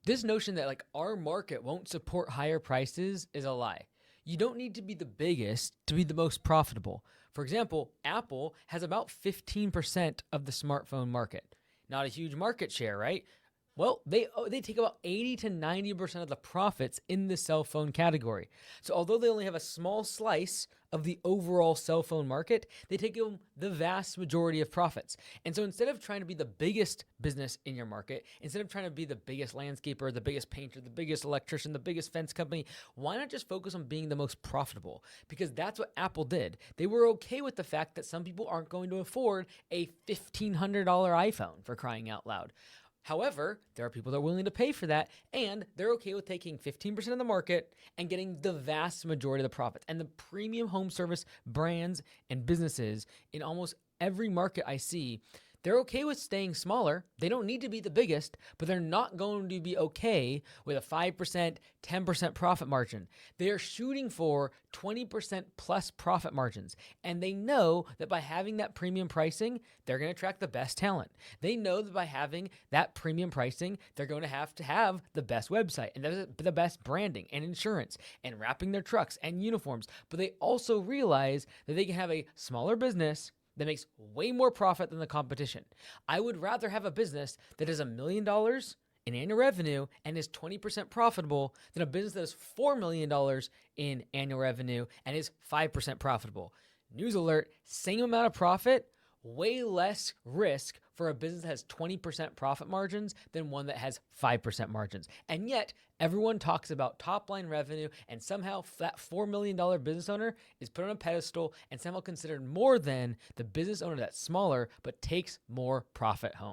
This notion that like our market won't support higher prices is a lie. You don't need to be the biggest to be the most profitable. For example, Apple has about 15% of the smartphone market. Not a huge market share, right? Well, they take about 80 to 90% of the profits in the cell phone category. So although they only have a small slice of the overall cell phone market, they take home the vast majority of profits. And so instead of trying to be the biggest business in your market, instead of trying to be the biggest landscaper, the biggest painter, the biggest electrician, the biggest fence company, why not just focus on being the most profitable? Because that's what Apple did. They were okay with the fact that some people aren't going to afford a $1,500 iPhone, for crying out loud. However, there are people that are willing to pay for that, and they're okay with taking 15% of the market and getting the vast majority of the profits. And the premium home service brands and businesses in almost every market I see, they're okay with staying smaller. They don't need to be the biggest, but they're not going to be okay with a 5%, 10% profit margin. They are shooting for 20% plus profit margins. And they know that by having that premium pricing, they're going to attract the best talent. They know that by having that premium pricing, they're going to have the best website and the best branding and insurance and wrapping their trucks and uniforms. But they also realize that they can have a smaller business that makes way more profit than the competition. I would rather have a business that is $1 million in annual revenue and is 20% profitable than a business that is $4 million in annual revenue and is 5% profitable. News alert, same amount of profit, way less risk for a business that has 20% profit margins than one that has 5% margins. And yet, everyone talks about top line revenue, and somehow that $4 million business owner is put on a pedestal and somehow considered more than the business owner that's smaller but takes more profit home.